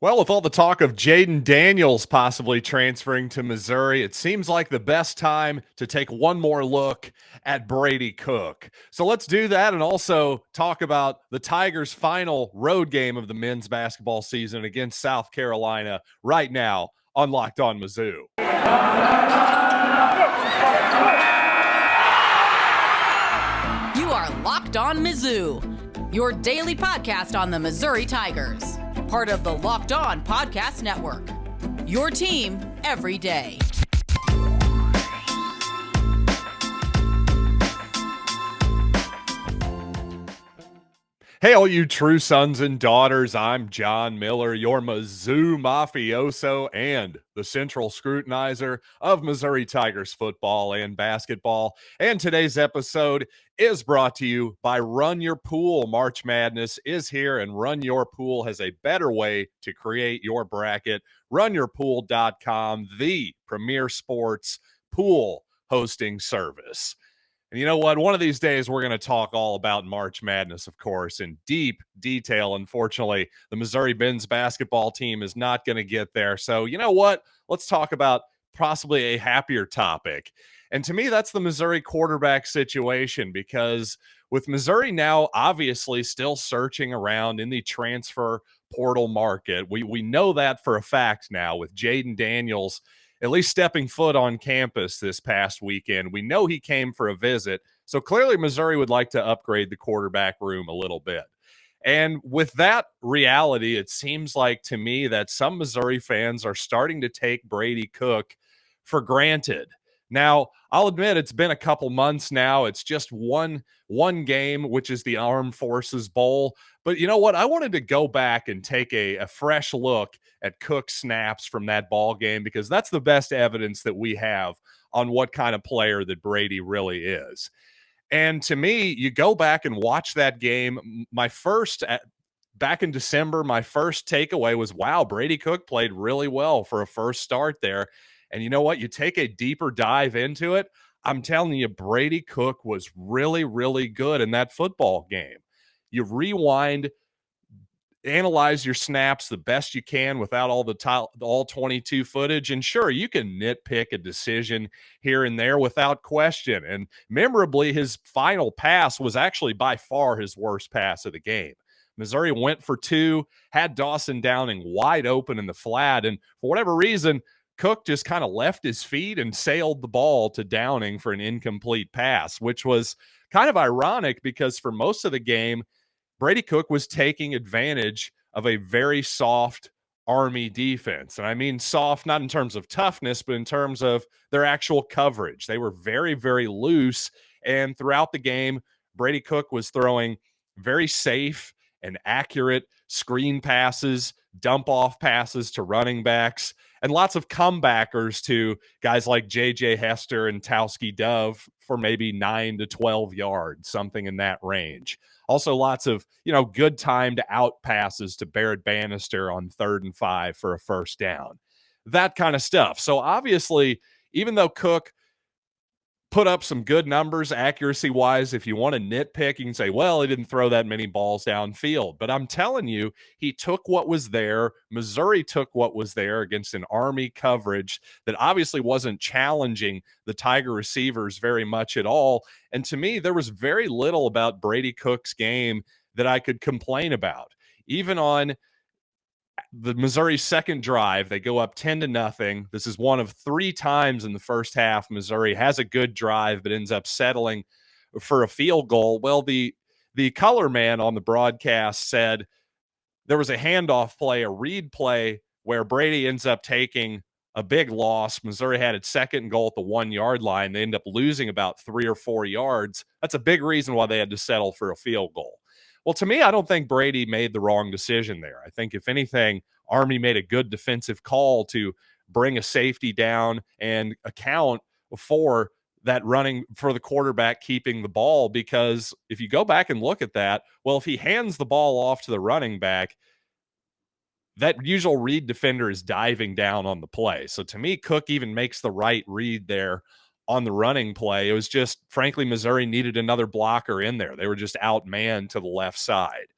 Well, with all the talk of Jayden Daniels possibly transferring to Missouri, it seems like the best time to take one more look at Brady Cook. So let's do that and also talk about the Tigers' final road game of the men's basketball season against South Carolina right now on Locked On Mizzou. You are Locked On Mizzou, your daily podcast on the Missouri Tigers. Part of the Locked On Podcast Network. Your team every day. Hey, all you true sons and daughters, I'm John Miller, your Mizzou mafioso and the central scrutinizer of Missouri Tigers football and basketball. And today's episode is brought to you by Run Your Pool. March Madness is here, and Run Your Pool has a better way to create your bracket. RunYourPool.com, the premier sports pool hosting service. And you know what? One of these days, we're going to talk all about March Madness, of course, in deep detail. Unfortunately, the Missouri men's basketball team is not going to get there. So you know what? Let's talk about possibly a happier topic. And to me, that's the Missouri quarterback situation, because with Missouri now obviously still searching around in the transfer portal market, we know that for a fact now with Jayden Daniels at least stepping foot on campus this past weekend. We know he came for a visit. So clearly Missouri would like to upgrade the quarterback room a little bit. And with that reality, it seems like to me that some Missouri fans are starting to take Brady Cook for granted. Now, I'll admit it's been a couple months now. It's just one game, which is the Armed Forces Bowl. But you know what? I wanted to go back and take a fresh look at Cook's snaps from that ball game, because that's the best evidence that we have on what kind of player that Brady really is. And to me, you go back and watch that game. Back in December, my first takeaway was, wow, Brady Cook played really well for a first start there. And you know what? You take a deeper dive into it. I'm telling you, Brady Cook was really, really good in that football game. You rewind, analyze your snaps the best you can without all 22 footage, and sure, you can nitpick a decision here and there without question. And memorably, his final pass was actually by far his worst pass of the game. Missouri went for two, had Dawson Downing wide open in the flat, and for whatever reason, Cook just kind of left his feet and sailed the ball to Downing for an incomplete pass, which was kind of ironic because for most of the game, Brady Cook was taking advantage of a very soft Army defense. And I mean soft, not in terms of toughness, but in terms of their actual coverage. They were very, very loose. And throughout the game, Brady Cook was throwing very safe and accurate screen passes, dump off passes to running backs, and lots of comebackers to guys like J.J. Hester and Towski Dove for maybe 9 to 12 yards, something in that range. Also, lots of, good timed out passes to Barrett Bannister on 3rd and 5 for a first down. That kind of stuff. So obviously, even though Cook put up some good numbers accuracy-wise, if you want to nitpick, you can say, well, he didn't throw that many balls downfield. But I'm telling you, he took what was there. Missouri took what was there against an Army coverage that obviously wasn't challenging the Tiger receivers very much at all. And to me, there was very little about Brady Cook's game that I could complain about. Even on the Missouri second drive, they go up 10-0. This is one of 3 times in the first half Missouri has a good drive but ends up settling for a field goal. Well, the color man on the broadcast said there was a handoff play, a read play, where Brady ends up taking a big loss. Missouri had its 2nd and goal at the 1-yard line. They end up losing about 3 or 4 yards. That's a big reason why they had to settle for a field goal. Well, to me, I don't think Brady made the wrong decision there. I think, if anything, Army made a good defensive call to bring a safety down and account for that running for the quarterback keeping the ball, because if you go back and look at that, well, if he hands the ball off to the running back, that usual read defender is diving down on the play. So to me, Cook even makes the right read there on the running play. It was just, frankly, Missouri needed another blocker in there. They were just outmanned to the left side.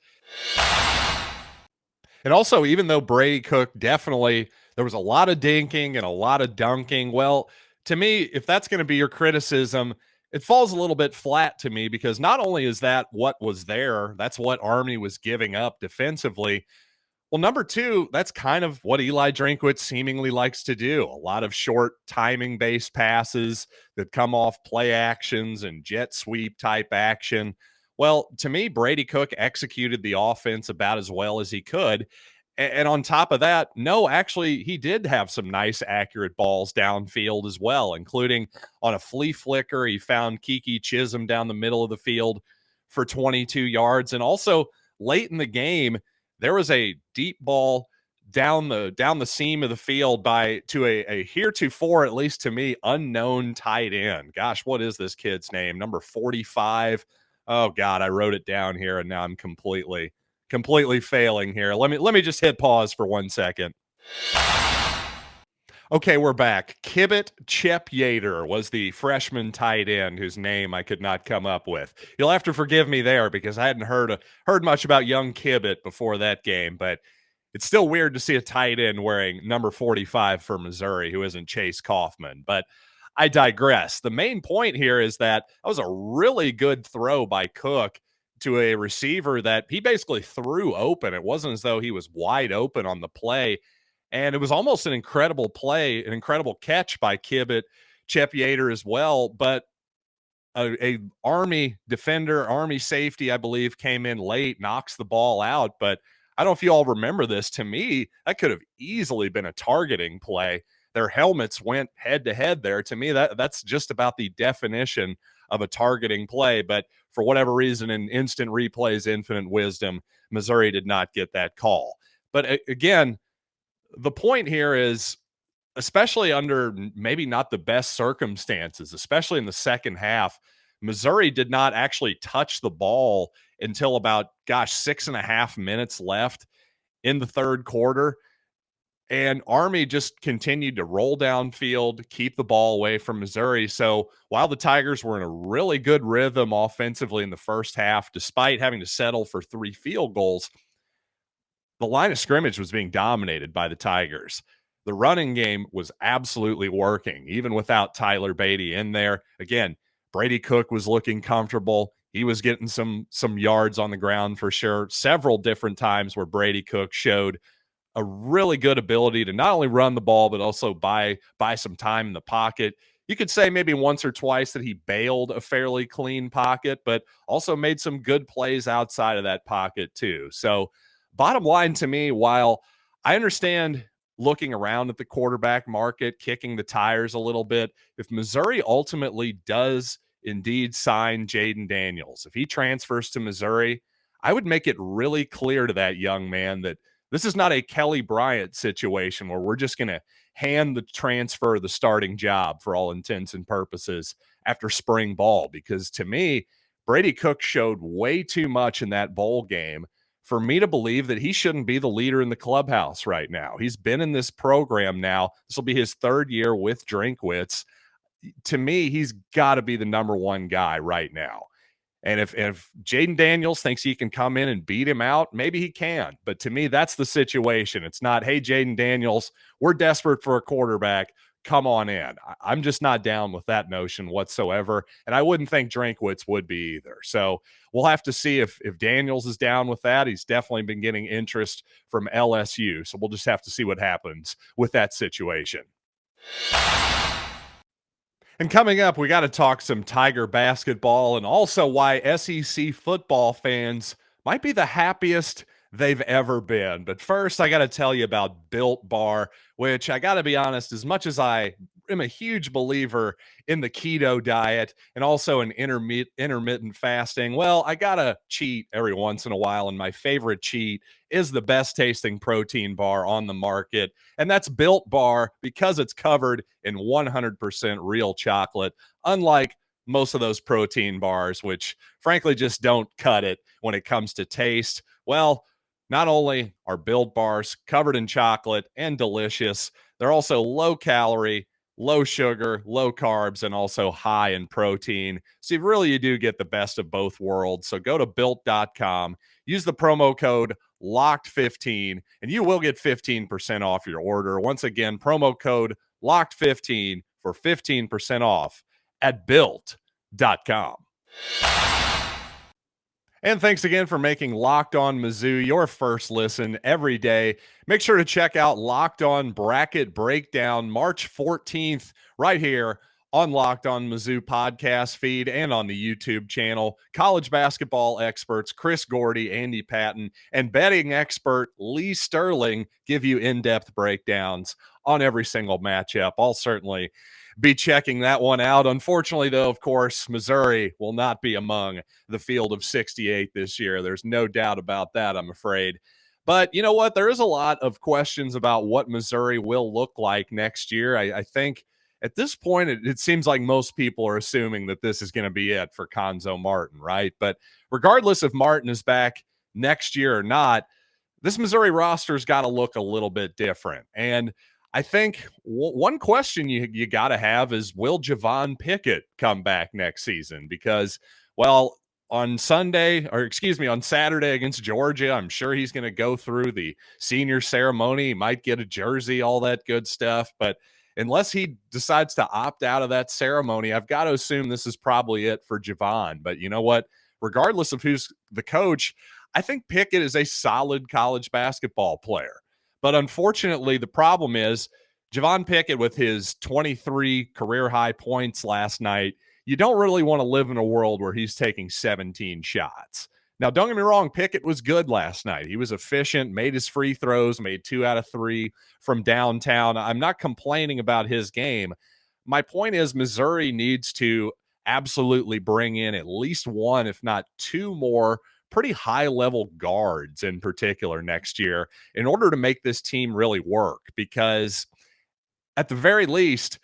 And also, even though Brady Cook definitely, there was a lot of dinking and a lot of dunking. Well, to me, if that's going to be your criticism, it falls a little bit flat to me because not only is that what was there, that's what Army was giving up defensively. Well, number two, that's kind of what Eli Drinkwitz seemingly likes to do. A lot of short timing based passes that come off play actions and jet sweep type action. Well, to me, Brady Cook executed the offense about as well as he could. And on top of that, no, actually, he did have some nice, accurate balls downfield as well, including on a flea flicker. He found Kiki Chisholm down the middle of the field for 22 yards. And also late in the game, there was a deep ball down the seam of the field to a heretofore, at least to me, unknown tight end. Gosh, what is this kid's name? Number 45. Oh God, I wrote it down here and now I'm completely failing here. Let me just hit pause for 1 second. Okay, we're back. Kibbet Chepyader was the freshman tight end whose name I could not come up with. You'll have to forgive me there because I hadn't heard much about young Kibbet before that game, but it's still weird to see a tight end wearing number 45 for Missouri who isn't Chase Kaufman. But I digress. The main point here is that was a really good throw by Cook to a receiver that he basically threw open. It wasn't as though he was wide open on the play. And it was almost an incredible play, an incredible catch by Kibbet Chepyader as well. But a Army defender, Army safety, I believe, came in late, knocks the ball out. But I don't know if you all remember this. To me, that could have easily been a targeting play. Their helmets went head to head there. To me, that's just about the definition of a targeting play. But for whatever reason, in instant replay's infinite wisdom, Missouri did not get that call. But again, the point here is, especially under maybe not the best circumstances, especially in the second half, Missouri did not actually touch the ball until about, 6.5 minutes left in the third quarter. And Army just continued to roll downfield, keep the ball away from Missouri. So while the Tigers were in a really good rhythm offensively in the first half, despite having to settle for 3 field goals, the line of scrimmage was being dominated by the Tigers. The running game was absolutely working, even without Tyler Beatty in there. Again, Brady Cook was looking comfortable. He was getting some yards on the ground for sure. Several different times where Brady Cook showed a really good ability to not only run the ball, but also buy some time in the pocket. You could say maybe once or twice that he bailed a fairly clean pocket, but also made some good plays outside of that pocket too. So bottom line to me, while I understand looking around at the quarterback market, kicking the tires a little bit, if Missouri ultimately does indeed sign Jayden Daniels, if he transfers to Missouri, I would make it really clear to that young man that this is not a Kelly Bryant situation where we're just going to hand the transfer the starting job for all intents and purposes after spring ball. Because to me, Brady Cook showed way too much in that bowl game for me to believe that he shouldn't be the leader in the clubhouse right now. He's been in this program now. This will be his third year with Drinkwitz. To me, he's got to be the number one guy right now. And if Jayden Daniels thinks he can come in and beat him out, maybe he can. But to me, that's the situation. It's not, hey, Jayden Daniels, we're desperate for a quarterback. Come on in. I'm just not down with that notion whatsoever. And I wouldn't think Drinkwitz would be either. So we'll have to see if Daniels is down with that. He's definitely been getting interest from LSU. So we'll just have to see what happens with that situation. And coming up, we got to talk some Tiger basketball and also why SEC football fans might be the happiest they've ever been. But first, I got to tell you about Built Bar, which I got to be honest, as much as I am a huge believer in the keto diet and also in intermittent fasting, well, I got to cheat every once in a while. And my favorite cheat is the best tasting protein bar on the market. And that's Built Bar because it's covered in 100% real chocolate, unlike most of those protein bars, which frankly just don't cut it when it comes to taste. Well, not only are Built Bars covered in chocolate and delicious, they're also low calorie, low sugar, low carbs, and also high in protein. So you do get the best of both worlds. So go to built.com, use the promo code LOCKED15, and you will get 15% off your order. Once again, promo code LOCKED15 for 15% off at built.com. And thanks again for making Locked On Mizzou your first listen every day. Make sure to check out Locked On Bracket Breakdown March 14th right here on Locked On Mizzou podcast feed and on the YouTube channel. College basketball experts Chris Gordy, Andy Patton, and betting expert Lee Sterling give you in-depth breakdowns on every single matchup. I'll certainly be checking that one out. Unfortunately, though, of course, Missouri will not be among the field of 68 this year. There's no doubt about that, I'm afraid. But you know what? There is a lot of questions about what Missouri will look like next year. I think at this point, it seems like most people are assuming that this is going to be it for Cuonzo Martin, right? But regardless if Martin is back next year or not, this Missouri roster's got to look a little bit different. And I think one question you got to have is, will Javon Pickett come back next season? Because, well, on Saturday against Georgia, I'm sure he's going to go through the senior ceremony. He might get a jersey, all that good stuff. But unless he decides to opt out of that ceremony, I've got to assume this is probably it for Javon. But you know what? Regardless of who's the coach, I think Pickett is a solid college basketball player. But unfortunately, the problem is Javon Pickett, with his 23 career-high points last night, you don't really want to live in a world where he's taking 17 shots. Now, don't get me wrong, Pickett was good last night. He was efficient, made his free throws, made 2 out of 3 from downtown. I'm not complaining about his game. My point is Missouri needs to absolutely bring in at least one, if not two more pretty high-level guards in particular next year in order to make this team really work. Because at the very least,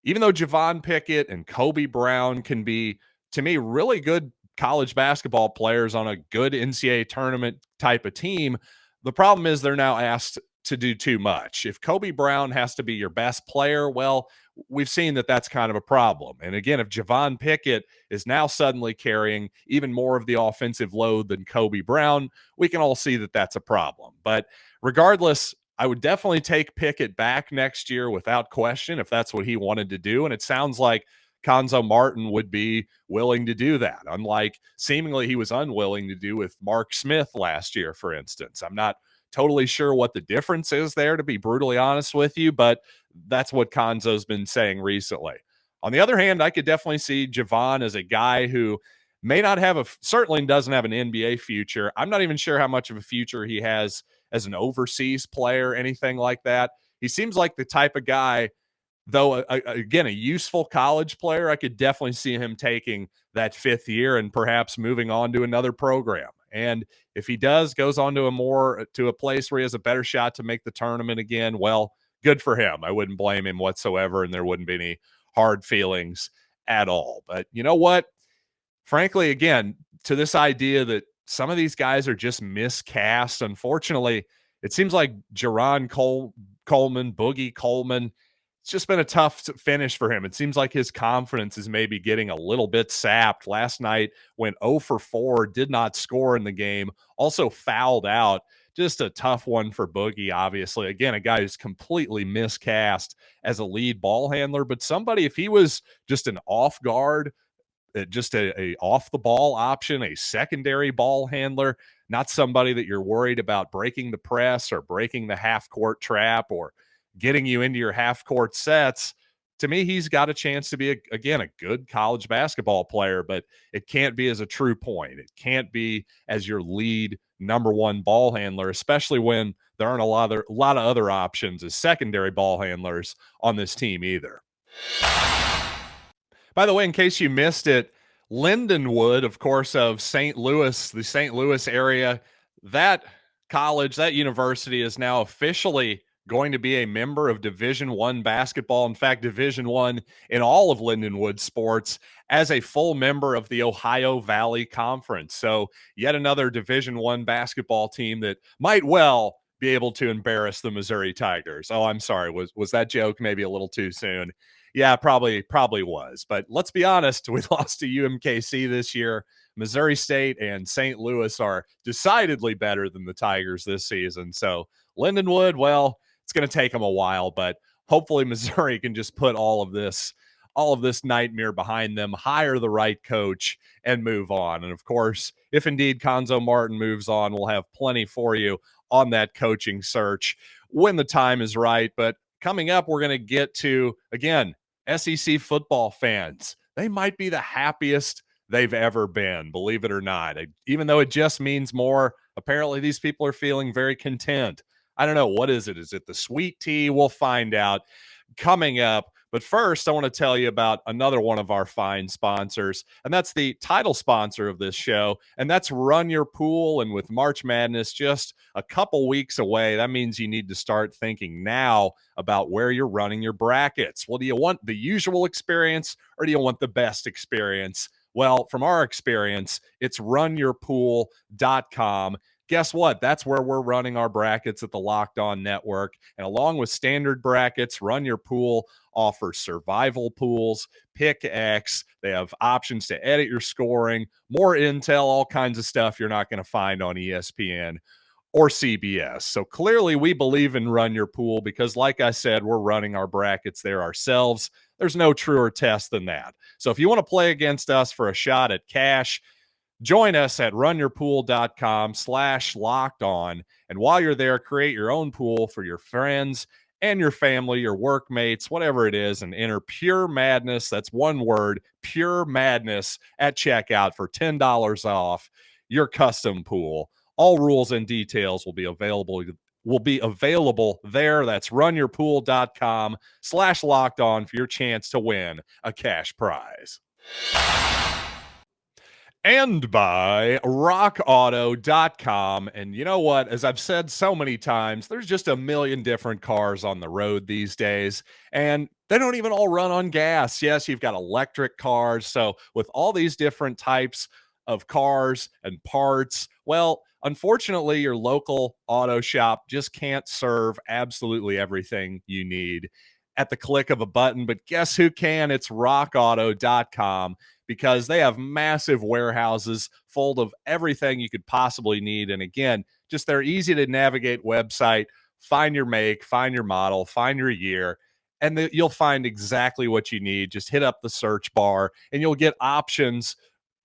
even though Javon Pickett and Kobe Brown can be, to me, really good college basketball players on a good NCAA tournament type of team, the problem is they're now asked to do too much. If Kobe Brown has to be your best player, well, we've seen that that's kind of a problem. And again, if Javon Pickett is now suddenly carrying even more of the offensive load than Kobe Brown, we can all see that that's a problem. But regardless, I would definitely take Pickett back next year without question if that's what he wanted to do. And it sounds like Cuonzo Martin would be willing to do that, unlike seemingly he was unwilling to do with Mark Smith last year, for instance. I'm not totally sure what the difference is there, to be brutally honest with you, but that's what Cuonzo's been saying recently. On the other hand, I could definitely see Javon as a guy who may not have certainly doesn't have an NBA future. I'm not even sure how much of a future he has as an overseas player, anything like that. He seems like the type of guy, though, again, a useful college player. I could definitely see him taking that 5th year and perhaps moving on to another program. And if he goes on to a place where he has a better shot to make the tournament again, well, good for him. I wouldn't blame him whatsoever, and there wouldn't be any hard feelings at all. But you know what? Frankly, again, to this idea that some of these guys are just miscast, unfortunately, it seems like Jerron Coleman, Boogie Coleman, it's just been a tough finish for him. It seems like his confidence is maybe getting a little bit sapped. Last night went 0 for 4, did not score in the game, also fouled out. Just a tough one for Boogie, obviously. Again, a guy who's completely miscast as a lead ball handler, but somebody, if he was just an off guard, just a off the ball option, a secondary ball handler, not somebody that you're worried about breaking the press or breaking the half court trap or getting you into your half court sets. To me, he's got a chance to be, again, a good college basketball player, but it can't be as a true point. It can't be as your lead number one ball handler, especially when there aren't a lot of other options as secondary ball handlers on this team either. By the way, in case you missed it, Lindenwood, of course, of St. Louis, the St. Louis area, that college, that university is now officially going to be a member of Division I basketball. In fact, Division I in all of Lindenwood sports, as a full member of the Ohio Valley Conference. So yet another Division I basketball team that might well be able to embarrass the Missouri Tigers. Oh, I'm sorry. Was that joke maybe a little too soon? Yeah, probably was. But let's be honest, we lost to UMKC this year. Missouri State and St. Louis are decidedly better than the Tigers this season. So Lindenwood, well, it's going to take them a while, but hopefully Missouri can just put all of this nightmare behind them, hire the right coach, and move on. And of course, if indeed Conzo Martin moves on, we'll have plenty for you on that coaching search when the time is right. But coming up, we're going to get to, again, SEC football fans. They might be the happiest they've ever been, believe it or not. Even though it just means more, apparently these people are feeling very content. I don't know. What is it? Is it the sweet tea? We'll find out coming up. But first, I want to tell you about another one of our fine sponsors, and that's the title sponsor of this show, and that's Run Your Pool. And with March Madness just a couple weeks away, that means you need to start thinking now about where you're running your brackets. Well, do you want the usual experience or do you want the best experience? Well, from our experience, it's runyourpool.com. Guess what? That's where we're running our brackets at the Locked On Network. And along with standard brackets, Run Your Pool offers survival pools, pick X. They have options to edit your scoring, more intel, all kinds of stuff you're not going to find on ESPN or CBS. So clearly we believe in Run Your Pool because, like I said, we're running our brackets there ourselves. There's no truer test than that. So if you want to play against us for a shot at cash, join us at runyourpool.com/lockedon. And while you're there, create your own pool for your friends and your family, your workmates, whatever it is, and enter Pure Madness. That's one word, Pure Madness, at checkout for $10 off your custom pool. All rules and details will be available there. That's runyourpool.com/lockedon for your chance to win a cash prize. And by rockauto.com. And you know what? As I've said so many times, there's just a million different cars on the road these days, and they don't even all run on gas. Yes, you've got electric cars. So with all these different types of cars and parts, well, unfortunately, your local auto shop just can't serve absolutely everything you need at the click of a button. But guess who can? It's rockauto.com, because they have massive warehouses full of everything you could possibly need. And again, just their easy to navigate website. Find your make, find your model, find your year, and you'll find exactly what you need. Just hit up the search bar and you'll get options,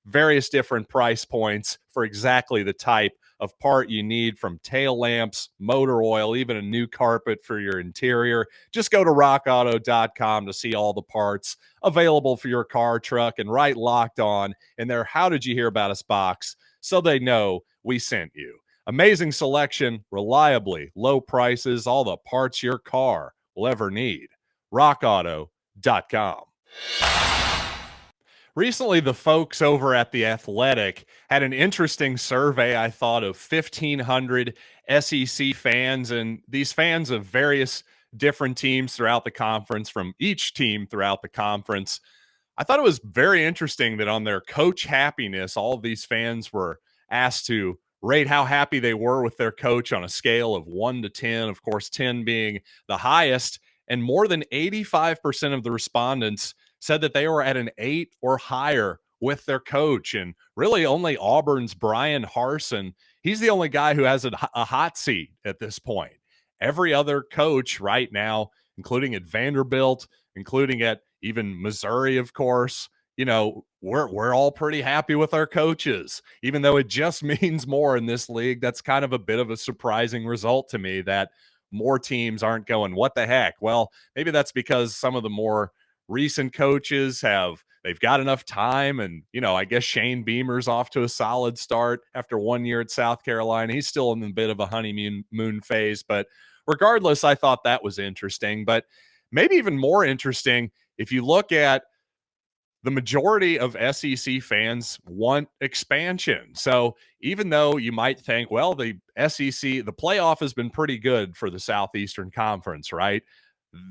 various different price points for exactly the type of part you need, from tail lamps, motor oil, even a new carpet for your interior. Just go to rockauto.com to see all the parts available for your car, truck, and write Locked On in their How Did You Hear About Us box so they know we sent you. Amazing selection, reliably low prices, all the parts your car will ever need. rockauto.com. Recently, the folks over at The Athletic had an interesting survey, I thought, of 1,500 SEC fans, and these fans of various different teams throughout the conference, from each team throughout the conference. I thought it was very interesting that on their coach happiness, all of these fans were asked to rate how happy they were with their coach on a scale of 1 to 10, of course, 10 being the highest, and more than 85% of the respondents said that they were at an 8 or higher with their coach. And really only Auburn's Brian Harsin, he's the only guy who has a hot seat at this point. Every other coach right now, including at Vanderbilt, including at even Missouri, of course, you know, we're all pretty happy with our coaches, even though it just means more in this league. That's kind of a bit of a surprising result to me, that more teams aren't going, what the heck? Well, maybe that's because some of the more recent coaches they've got enough time. And, you know, I guess Shane Beamer's off to a solid start after 1 year at South Carolina. He's still in a bit of a honeymoon phase. But regardless, I thought that was interesting. But maybe even more interesting, if you look at the majority of SEC fans want expansion. So even though you might think, well, the SEC, the playoff has been pretty good for the Southeastern Conference, right?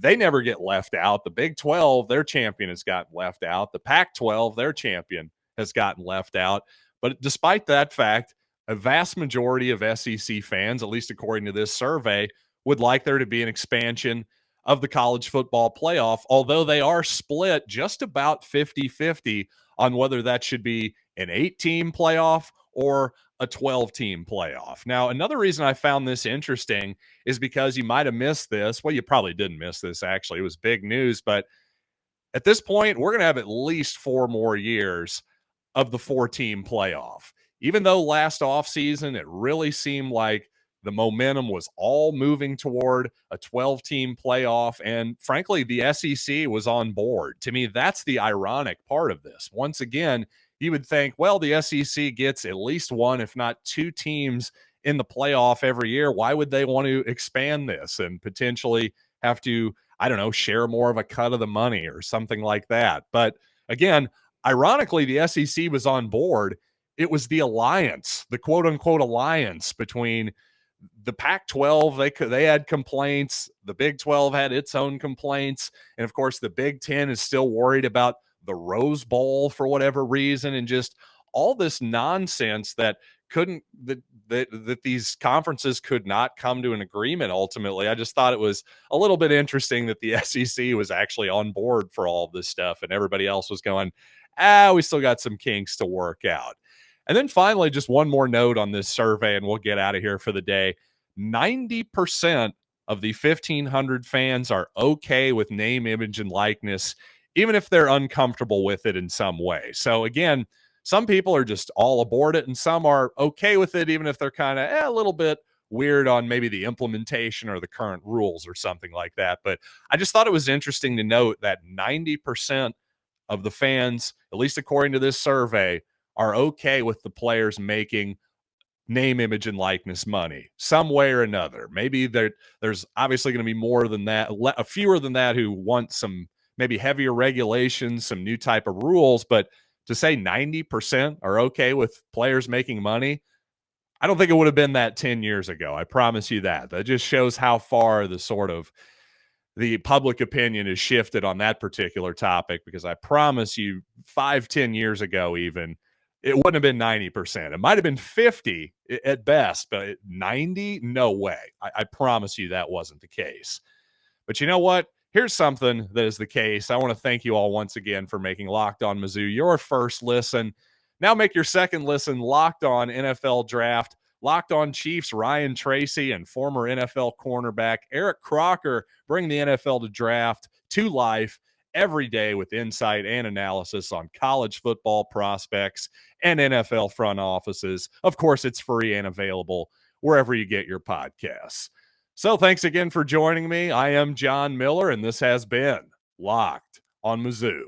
They never get left out. The Big 12, their champion has gotten left out. The Pac-12, their champion has gotten left out. But despite that fact, a vast majority of SEC fans, at least according to this survey, would like there to be an expansion of the college football playoff, although they are split just about 50-50 on whether that should be an 8-team playoff or a 12-team playoff. Now, another reason I found this interesting is because you might have missed this. Well, you probably didn't miss this, actually. It was big news, but at this point, we're going to have at least 4 more years of the 4-team playoff. Even though last offseason it really seemed like the momentum was all moving toward a 12-team playoff, and frankly, the SEC was on board. To me, that's the ironic part of this. Once again, you would think, well, the SEC gets at least 1, if not 2 teams in the playoff every year. Why would they want to expand this and potentially have to, I don't know, share more of a cut of the money or something like that? But again, ironically, the SEC was on board. It was the alliance, the quote unquote alliance between the Pac-12. They had complaints. The Big 12 had its own complaints. And of course, the Big 10 is still worried about the Rose Bowl for whatever reason, and just all this nonsense that these conferences could not come to an agreement ultimately. I just thought it was a little bit interesting that the SEC was actually on board for all of this stuff and everybody else was going, we still got some kinks to work out. And then finally, just one more note on this survey, and we'll get out of here for the day. 90% of the 1,500 fans are okay with name, image, and likeness, even if they're uncomfortable with it in some way. So again, some people are just all aboard it, and some are okay with it, even if they're kind of a little bit weird on maybe the implementation or the current rules or something like that. But I just thought it was interesting to note that 90% of the fans, at least according to this survey, are okay with the players making name, image, and likeness money some way or another. Maybe there's obviously going to be more than that, fewer than that who want some maybe heavier regulations, some new type of rules. But to say 90% are okay with players making money, I don't think it would have been that 10 years ago. I promise you that. That just shows how far the public opinion has shifted on that particular topic, because I promise you 5-10 years ago, even, it wouldn't have been 90%. It might have been 50 at best, but 90, no way. I promise you that wasn't the case. But you know what? Here's something that is the case. I want to thank you all once again for making Locked On Mizzou your first listen. Now make your second listen Locked On NFL Draft. Locked On Chiefs Ryan Tracy and former NFL cornerback Eric Crocker bring the NFL to draft to life every day with insight and analysis on college football prospects and NFL front offices. Of course, it's free and available wherever you get your podcasts. So thanks again for joining me. I am John Miller, and this has been Locked on Mizzou.